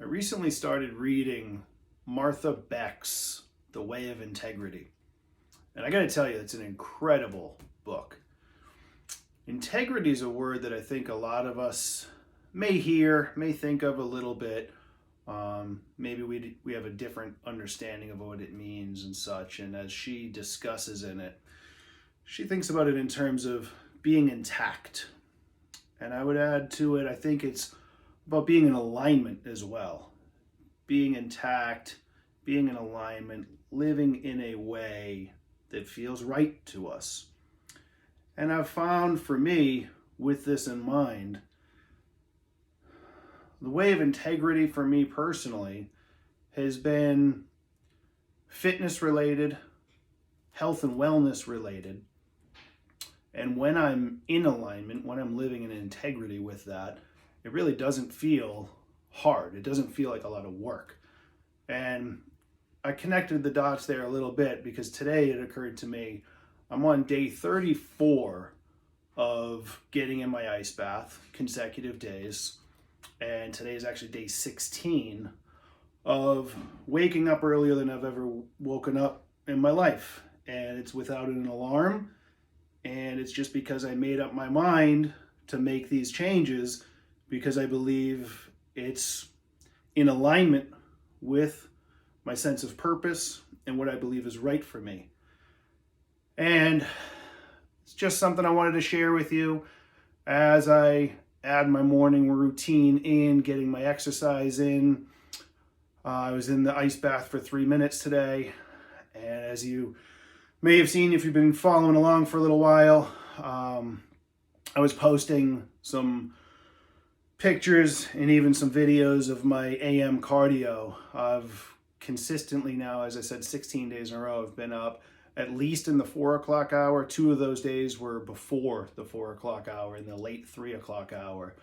I recently started reading Martha Beck's The Way of Integrity. And I got to tell you, it's an incredible book. Integrity is a word that I think a lot of us may hear, may think of a little bit. Maybe we have a different understanding of what it means and such. And as she discusses in it, she thinks about it in terms of being intact. And I would add to it, I think it's about being in alignment as well. Being intact, being in alignment, living in a way that feels right to us. And I've found for me, with this in mind, the way of integrity for me personally has been fitness related, health and wellness related. And when I'm in alignment, when I'm living in integrity with that, it really doesn't feel hard. It doesn't feel like a lot of work. And I connected the dots there a little bit because today it occurred to me, I'm on day 34 of getting in my ice bath, consecutive days. And today is actually day 16 of waking up earlier than I've ever woken up in my life. And it's without an alarm. And it's just because I made up my mind to make these changes because I believe it's in alignment with my sense of purpose and what I believe is right for me. And it's just something I wanted to share with you as I add my morning routine in, getting my exercise in. I was in the ice bath for 3 minutes today. And as you may have seen if you've been following along for a little while, I was posting some pictures and even some videos of my AM cardio. I've consistently now, as I said, 16 days in a row, I've been up at least in the 4 o'clock hour. 2 of those days were before the 4 o'clock hour, in the late 3 o'clock hour.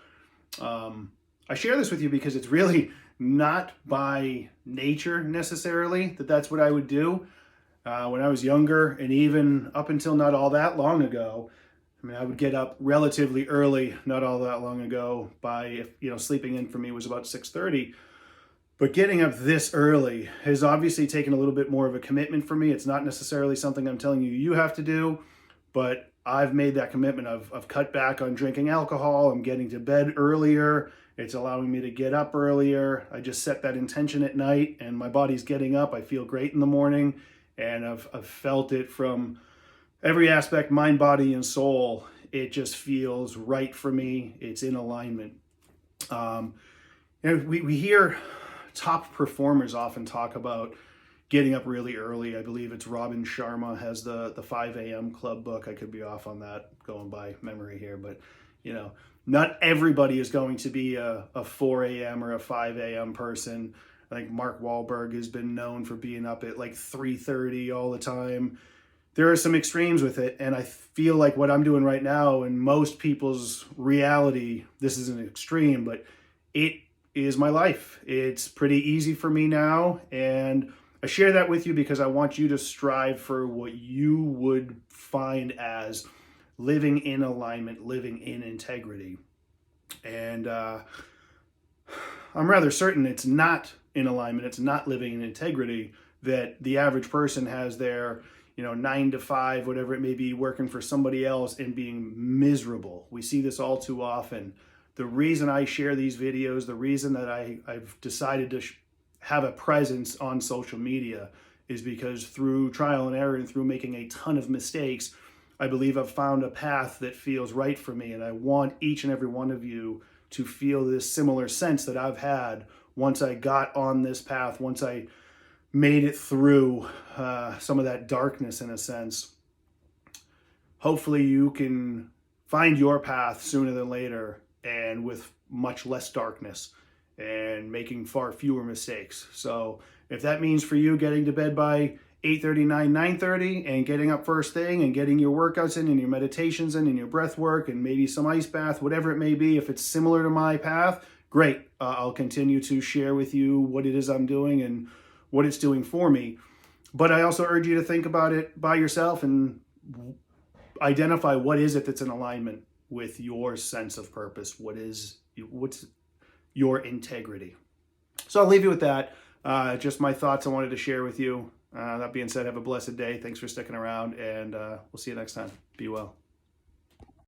I share this with you because it's really not by nature necessarily that that's what I would do. When I was younger, and even up until not all that long ago, I would get up relatively early, not all that long ago, by, sleeping in for me was about 6:30. But getting up this early has obviously taken a little bit more of a commitment for me. It's not necessarily something I'm telling you have to do, but I've made that commitment. I've cut back on drinking alcohol. I'm getting to bed earlier. It's allowing me to get up earlier. I just set that intention at night, and my body's getting up. I feel great in the morning. And I've felt it from every aspect, mind, body, and soul. It just feels right for me. It's in alignment. We hear top performers often talk about getting up really early. I believe it's Robin Sharma has the 5 a.m. club book. I could be off on that, going by memory here. But, not everybody is going to be a 4 a.m. or a 5 a.m. person. I think Mark Wahlberg has been known for being up at like 3:30 all the time. There are some extremes with it, and I feel like what I'm doing right now in most people's reality, this is an extreme, but it is my life. It's pretty easy for me now, and I share that with you because I want you to strive for what you would find as living in alignment, living in integrity. And I'm rather certain it's not in alignment, it's not living in integrity, that the average person has their 9 to 5, whatever it may be, working for somebody else and being miserable. We see this all too often. The reason I share these videos, the reason that I've decided to have a presence on social media is because through trial and error and through making a ton of mistakes, I believe I've found a path that feels right for me. And I want each and every one of you to feel this similar sense that I've had once I got on this path, once I made it through some of that darkness in a sense. Hopefully you can find your path sooner than later and with much less darkness and making far fewer mistakes. So if that means for you getting to bed by 8:30, 9:30 and getting up first thing and getting your workouts in and your meditations in and your breath work and maybe some ice bath, whatever it may be, if it's similar to my path, great. I'll continue to share with you what it is I'm doing and what it's doing for me. But I also urge you to think about it by yourself and identify what is it that's in alignment with your sense of purpose. What's your integrity? So I'll leave you with that. Just my thoughts I wanted to share with you. That being said, have a blessed day. Thanks for sticking around, and we'll see you next time. Be well.